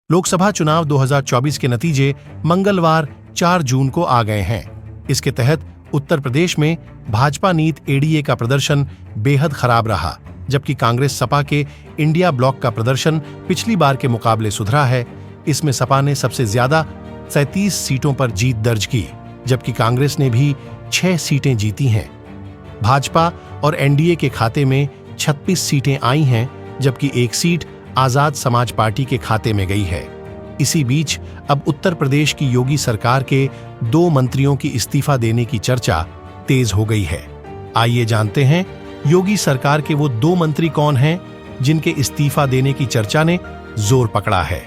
लोकसभा चुनाव 2024 के नतीजे मंगलवार 4 जून को आ गए हैं। इसके तहत उत्तर प्रदेश में भाजपा नीत एडीए का प्रदर्शन बेहद खराब रहा, जबकि कांग्रेस सपा के इंडिया ब्लॉक का प्रदर्शन पिछली बार के मुकाबले सुधरा है। इसमें सपा ने सबसे ज्यादा 37 सीटों पर जीत दर्ज की, जबकि कांग्रेस ने भी 6 सीटें जीती हैं। भाजपा और एनडीए के खाते में 36 सीटें आई हैं, जबकि 1 सीट आजाद समाज पार्टी के खाते में गई है। इसी बीच अब उत्तर प्रदेश की योगी सरकार के 2 मंत्रियों की इस्तीफा देने की चर्चा तेज हो गई है। आइए जानते हैं योगी सरकार के वो 2 मंत्री कौन हैं जिनके इस्तीफा देने की चर्चा ने जोर पकड़ा है।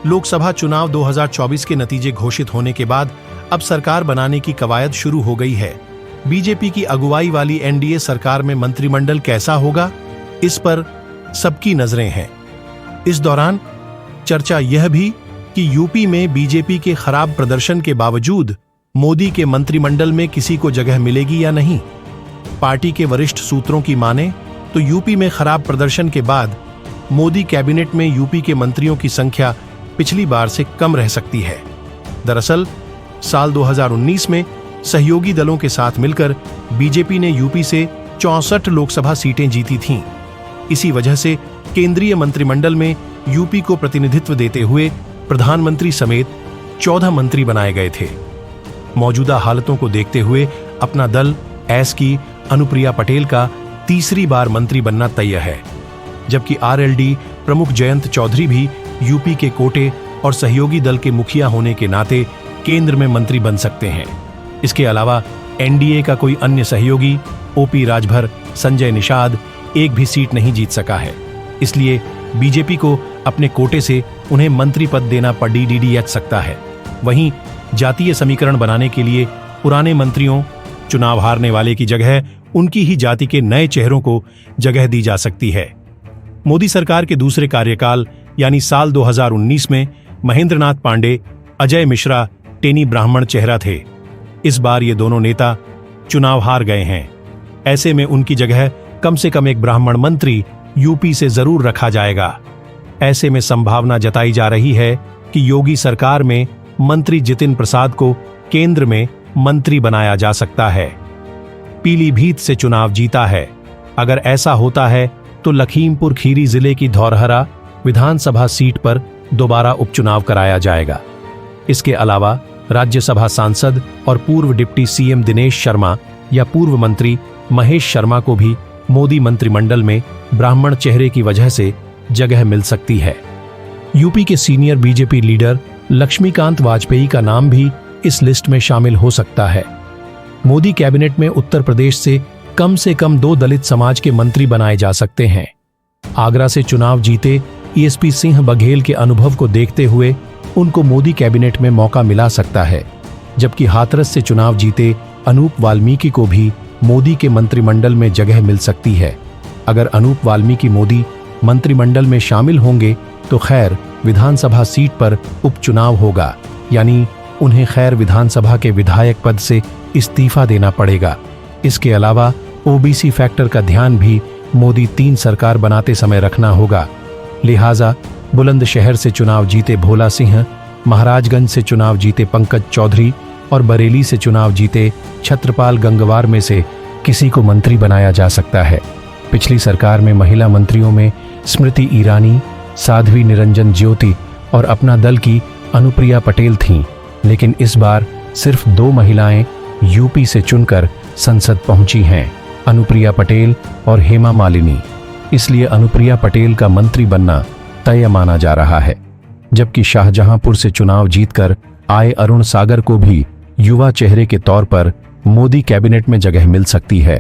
लोकसभा चुनाव 2024 के नतीजे घोषित होने के बाद अब सरकार बनाने की कवायद शुरू हो गई है। बीजेपी की अगुवाई वाली एनडीए सरकार में मंत्रिमंडल कैसा होगा, इस पर सबकी नजरें हैं। इस दौरान चर्चा यह भी कि यूपी में बीजेपी के खराब प्रदर्शन के बावजूद मोदी के मंत्रिमंडल में किसी को जगह मिलेगी या नहीं। पार्टी के वरिष्ठ सूत्रों की माने तो यूपी में खराब प्रदर्शन के बाद मोदी कैबिनेट में यूपी के मंत्रियों की संख्या पिछली बार से कम रह सकती है। दरअसल साल 2019 में सहयोगी दलों के साथ मिलकर बीजेपी ने यूपी से 64 लोकसभा सीटें जीती थीं। इसी वजह से केंद्रीय मंत्रिमंडल में यूपी को प्रतिनिधित्व देते हुए प्रधानमंत्री समेत 14 मंत्री बनाए गए थे। मौजूदा हालतों को देखते हुए अपना दल एस की अनुप्रिया पटेल का तीसरी बार मंत्री बनना तय है, जबकि आरएलडी प्रमुख जयंत चौधरी भी यूपी के कोटे और सहयोगी दल के मुखिया होने के नाते केंद्र में मंत्री बन सकते हैं। इसके अलावा एनडीए का कोई अन्य सहयोगी ओपी राजभर, संजय निषाद एक भी सीट नहीं जीत सका है। इसलिए बीजेपी को अपने कोटे से उन्हें मंत्री पद देना पड़ सकता है। वहीं जातीय समीकरण बनाने के लिए पुराने मंत्रियों, चुनाव हारने वाले की जगह उनकी ही जाति के नए चेहरों को जगह दी जा सकती है। मोदी सरकार के दूसरे कार्यकाल यानी साल 2019 में महेंद्रनाथ पांडे, अजय मिश्रा टेनी ब्राह्मण चेहरा थे। इस बार ये दोनों नेता चुनाव हार गए हैं। ऐसे में उनकी जगह कम से कम एक ब्राह्मण मंत्री यूपी से जरूर रखा जाएगा। ऐसे में संभावना जताई जा रही है कि योगी सरकार में मंत्री जितिन प्रसाद को केंद्र में मंत्री बनाया जा सकता है। पीलीभीत से चुनाव जीता है। अगर ऐसा होता है तो लखीमपुर खीरी जिले की धौरहरा विधानसभा सीट पर दोबारा उपचुनाव कराया जाएगा। इसके अलावा राज्यसभा सांसद और पूर्व डिप्टी सीएम दिनेश शर्मा या पूर्व मंत्री महेश शर्मा को भी मोदी मंत्रिमंडल में ब्राह्मण चेहरे की वजह से जगह मिल सकती है। यूपी के senior BJP leader Laxmikant Vajpayee का नाम भी इस लिस्ट में शामिल हो सकता है। मोदी कैबिनेट में उत्तर प्रदेश से कम 2 दलित समाज के मंत्री बनाए जा सकते हैं। आगरा से चुनाव जीते ईएसपी सिंह बघेल के अनुभव को देखते हुए उनको मोदी कैबिनेट में मौका मिला सकता है, जबकि हाथरस से चुनाव जीते अनूप वाल्मीकि को भी मोदी के मंत्रिमंडल में जगह मिल सकती है। अगर अनूप वाल्मीकि मोदी मंत्रिमंडल में शामिल होंगे तो खैर विधानसभा सीट पर उपचुनाव होगा, यानी उन्हें खैर विधानसभा के विधायक पद से इस्तीफा देना पड़ेगा। इसके अलावा ओबीसी फैक्टर का ध्यान भी मोदी 3 सरकार बनाते समय रखना होगा। लिहाजा बुलंदशहर से चुनाव जीते भोला सिंह, महाराजगंज से चुनाव जीते पंकज चौधरी और बरेली से चुनाव जीते छत्रपाल गंगवार में से किसी को मंत्री बनाया जा सकता है। पिछली सरकार में महिला मंत्रियों में स्मृति ईरानी, साध्वी निरंजन ज्योति और अपना दल की अनुप्रिया पटेल थीं, लेकिन इस बार सिर्फ 2 महिलाएं यूपी से चुनकर संसद पहुंची हैं, अनुप्रिया पटेल और हेमा मालिनी। इसलिए अनुप्रिया पटेल का मंत्री बनना तय माना जा रहा है, जबकि शाहजहांपुर से चुनाव जीतकर आए अरुण सागर को भी युवा चेहरे के तौर पर मोदी कैबिनेट में जगह मिल सकती है।